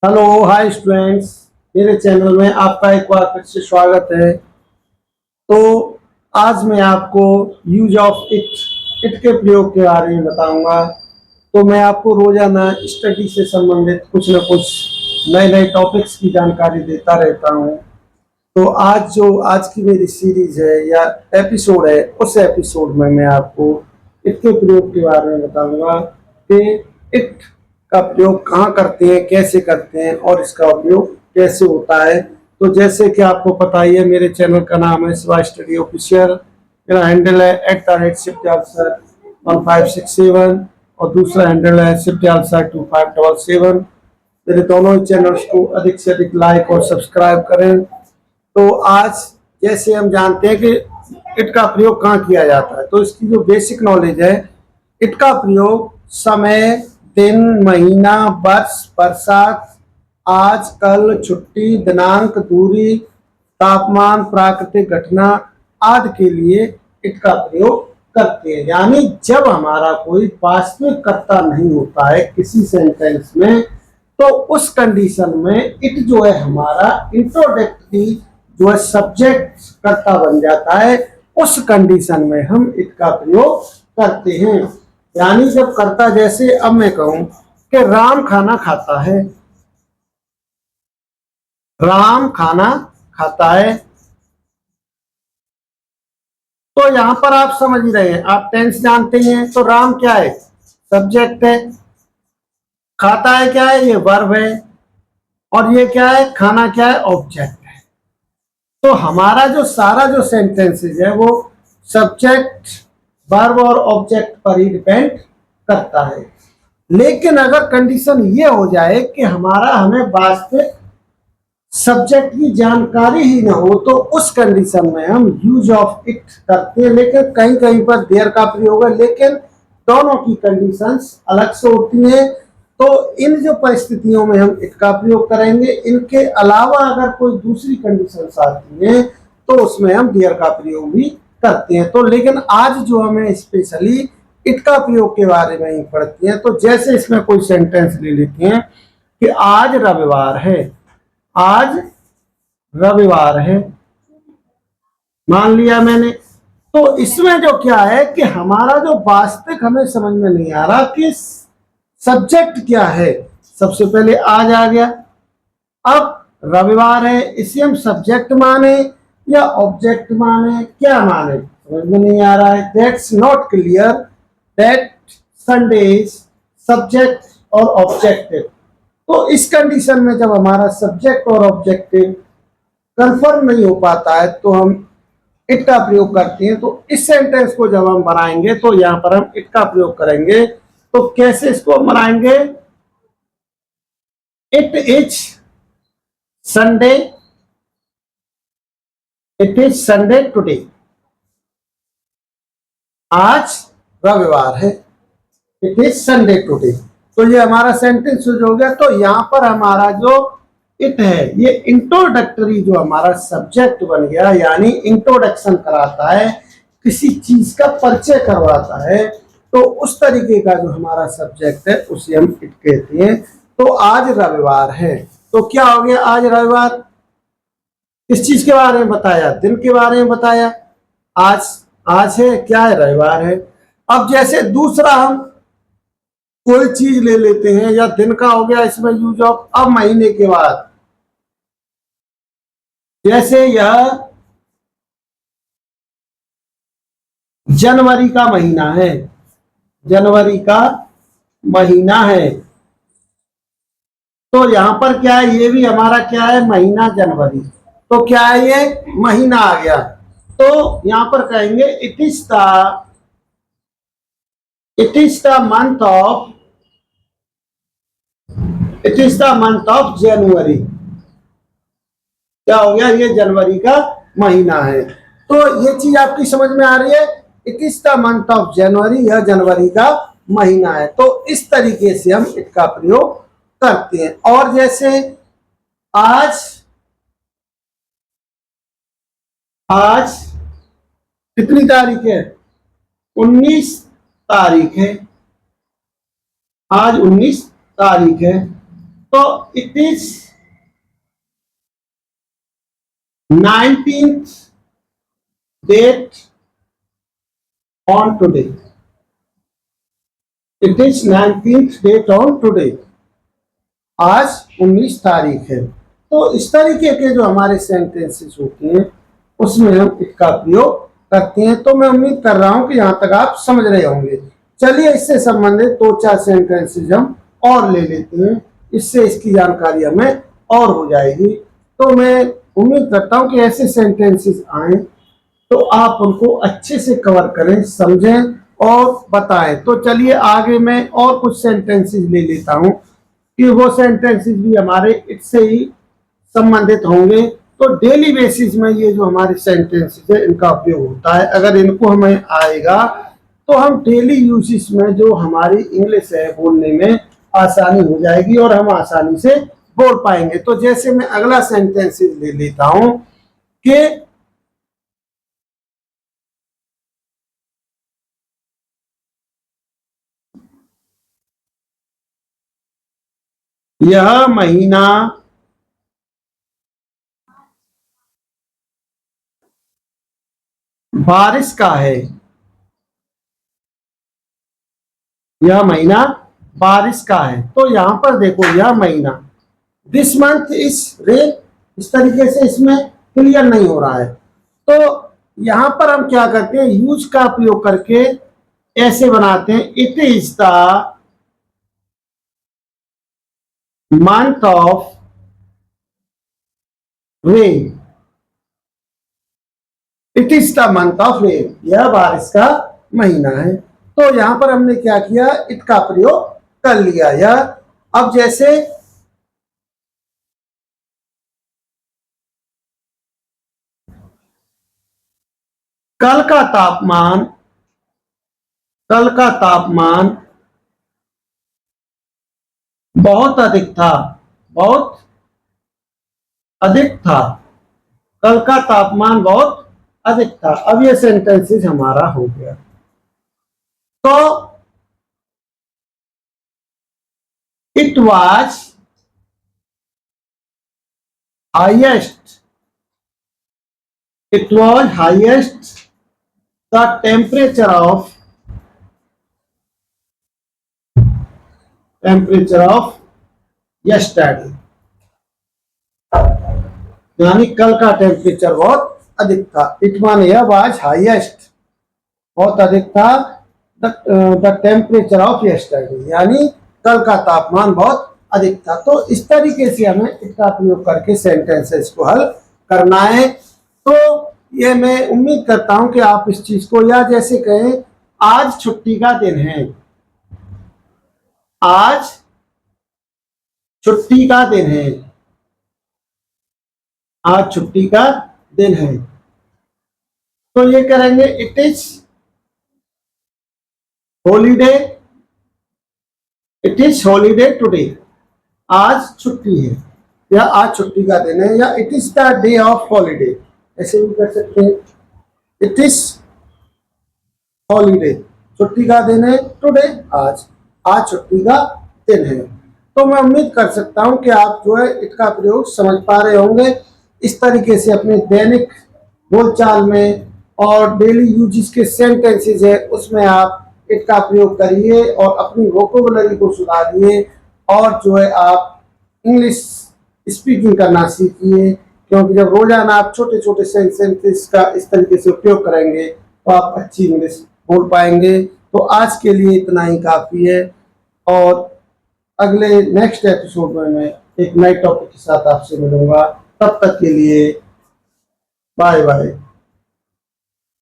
Hello hi students. मेरे channel में आपका एक बार फिर से स्वागत है। तो आज मैं आपको यूज ऑफ इट के प्रयोग के बारे में बताऊंगा। तो मैं आपको रोजाना स्टडी से संबंधित कुछ न कुछ नए नए टॉपिक्स की जानकारी देता रहता हूं। तो आज की मेरी सीरीज है या एपिसोड है, उस एपिसोड में मैं आपको इट के प्रयोग के बारे में बताऊंगा कि इट का प्रयोग कहाँ करते हैं, कैसे करते हैं और इसका उपयोग कैसे होता है। तो जैसे कि आपको पता ही है, मेरे चैनल का नाम है शिवा स्टडी ऑफिशियल। मेरा हैंडल है @ShiftJalsar1567 और दूसरा हैंडल है ShiftJalsar2577। मेरे दोनों ही चैनल्स को अधिक से अधिक लाइक और सब्सक्राइब करें। तो आज जैसे हम जानते हैं कि इट का प्रयोग कहाँ किया जाता है, तो इसकी जो बेसिक नॉलेज है, इट का प्रयोग समय, दिन, महीना, वर्ष, बरसात, आज, कल, छुट्टी, दिनांक, दूरी, तापमान, प्राकृतिक घटना आदि के लिए इट का प्रयोग करते हैं। यानी जब हमारा कोई वास्तविक कर्ता नहीं होता है किसी सेंटेंस में, तो उस कंडीशन में इट जो है हमारा इंट्रोडक्टरी जो है सब्जेक्ट कर्ता बन जाता है। उस कंडीशन में हम इट का प्रयोग करते हैं। यानी जब कर्ता, जैसे अब मैं कहूं कि राम खाना खाता है, राम खाना खाता है, तो यहां पर आप समझ ही रहे हैं, आप टेंस जानते हैं। तो राम क्या है? सब्जेक्ट है। खाता है क्या है? ये वर्ब है। और ये क्या है? खाना क्या है? ऑब्जेक्ट है। तो हमारा जो सारा जो सेंटेंसेज है वो सब्जेक्ट, वर्ब और ऑब्जेक्ट पर ही डिपेंड करता है। लेकिन अगर कंडीशन ये हो जाए कि हमें वास्तविक सब्जेक्ट की जानकारी ही ना हो, तो उस कंडीशन में हम यूज ऑफ इट करते हैं। लेकिन कहीं कहीं पर देयर का प्रयोग है, लेकिन दोनों की कंडीशंस अलग से होती हैं। तो इन जो परिस्थितियों में हम इट का प्रयोग करेंगे, इनके अलावा अगर कोई दूसरी कंडीशंस आती हैं तो उसमें हम देयर का प्रयोग भी करते हैं। तो लेकिन आज जो हमें स्पेशली इट का प्रयोग के बारे में ही पढ़ते हैं। तो जैसे इसमें कोई सेंटेंस ले लेते हैं कि आज रविवार है, आज रविवार है, मान लिया मैंने। तो इसमें जो क्या है कि हमारा जो वास्तविक हमें समझ में नहीं आ रहा कि सब्जेक्ट क्या है। सबसे पहले आज आ गया, अब रविवार है, इसे हम सब्जेक्ट माने या ऑब्जेक्ट माने, क्या माने, समझ में नहीं आ रहा है। That's not clear that Sunday is subject और ऑब्जेक्टिव। तो इस कंडीशन में जब हमारा सब्जेक्ट और ऑब्जेक्टिव कंफर्म नहीं हो पाता है तो हम इट का प्रयोग करते हैं। तो इस सेंटेंस को जब हम बनाएंगे तो यहां पर हम इट का प्रयोग करेंगे। तो कैसे इसको बनाएंगे? It is Sunday, it is Sunday today. आज रविवार है, इट इज संडे टुडे। तो ये हमारा सेंटेंस हो गया। तो यहां पर हमारा जो इट है, ये इंट्रोडक्टरी जो हमारा सब्जेक्ट बन गया, यानी इंट्रोडक्शन कराता है, किसी चीज का परिचय करवाता है। तो उस तरीके का जो हमारा सब्जेक्ट है उसे हम इट कहते हैं। तो आज रविवार है, तो क्या हो गया? आज रविवार किस चीज के बारे में बताया? दिन के बारे में बताया। आज आज है, क्या है? रविवार है। अब जैसे दूसरा हम कोई चीज ले लेते हैं, या दिन का हो गया इसमें यूज ऑफ। अब महीने के बाद, जैसे यह जनवरी का महीना है, जनवरी का महीना है, तो यहां पर क्या है? ये भी हमारा क्या है? महीना जनवरी। तो क्या है? ये महीना आ गया। तो यहां पर कहेंगे it is the month of, it is the month of January. क्या हो गया? ये जनवरी का महीना है। तो ये चीज आपकी समझ में आ रही है? It is the month of January, यह जनवरी का महीना है। तो इस तरीके से हम इट का प्रयोग करते हैं। और जैसे आज, आज कितनी तारीख है? 19 तारीख है, आज 19 तारीख है। तो it is 19th date on today. It is 19th date on today. आज 19 तारीख है। तो इस तरीके के जो हमारे सेंटेंसेस होते हैं उसमें हम इसका प्रयोग करते हैं। तो मैं उम्मीद कर रहा हूं कि यहां तक आप समझ रहे होंगे। चलिए इससे संबंधित 2-4 सेंटेंसेस हम और ले लेते हैं, इससे इसकी जानकारी हमें और हो जाएगी। तो मैं उम्मीद करता हूं कि ऐसे सेंटेंसेस आए तो आप उनको अच्छे से कवर करें, समझें और बताएं। तो चलिए आगे मैं और कुछ सेंटेंसेस ले लेता हूं कि वो सेंटेंसेस भी हमारे इससे ही संबंधित होंगे। तो डेली बेसिस में ये जो हमारे सेंटेंसेस है इनका उपयोग होता है। अगर इनको हमें आएगा तो हम डेली यूसेज में जो हमारी इंग्लिश है बोलने में आसानी हो जाएगी और हम आसानी से बोल पाएंगे। तो जैसे मैं अगला सेंटेंसेस ले लेता हूं कि यह महीना बारिश का है। यह महीना बारिश का है। तो यहां पर देखो यह महीना, दिस मंथ इज रेन, इस तरीके से इसमें क्लियर नहीं हो रहा है। तो यहां पर हम क्या करते हैं, यूज का प्रयोग करके ऐसे बनाते हैं, it is the month of rain. It is the month of rain, यह बारिश का महीना है। तो यहां पर हमने क्या किया, इट का प्रयोग कर लिया। यह अब जैसे कल का तापमान, कल का तापमान बहुत अधिक था, बहुत अधिक था, कल का तापमान बहुत अधिक था। अब ये सेंटेंसेस हमारा हो गया। तो it was highest, it was highest the temperature of, temperature of yesterday, यानी कल का टेम्परेचर बहुत अधिक था। इट माने यह वाज हाईएस्ट, बहुत अधिक था, द टेम्परेचर ऑफ यस्टरडे, यानी कल का तापमान बहुत अधिक था। तो इस तरीके से हमें इसका प्रयोग करके सेंटेंसेस को हल करना है। तो ये मैं उम्मीद करता हूं कि आप इस चीज को, या जैसे कहें आज छुट्टी का दिन है, आज छुट्टी का दिन है, आज छुट्टी का दिन है। तो ये करेंगे, it is holiday, it is holiday today, आज छुट्टी है या आज छुट्टी का दिन है, या it is the day of holiday, ऐसे भी कर सकते हैं। इट इज हॉलीडे, छुट्टी का दिन है, टुडे आज, आज छुट्टी का दिन है। तो मैं उम्मीद कर सकता हूं कि आप जो है इसका प्रयोग समझ पा रहे होंगे। इस तरीके से अपने दैनिक बोलचाल में और डेली यूजेस के सेंटेंसेस है उसमें आप इसका प्रयोग करिए और अपनी वोकैबुलरी को सुधारिए और जो है आप इंग्लिश स्पीकिंग करना सीखिए। क्योंकि जब रोजाना आप छोटे छोटे सेंटेंसेस का इस तरीके से उपयोग करेंगे तो आप अच्छी इंग्लिश बोल पाएंगे। तो आज के लिए इतना ही काफी है और अगले नेक्स्ट एपिसोड में मैं एक नए टॉपिक के साथ आपसे मिलूंगा। तब तक के लिए बाय बाय।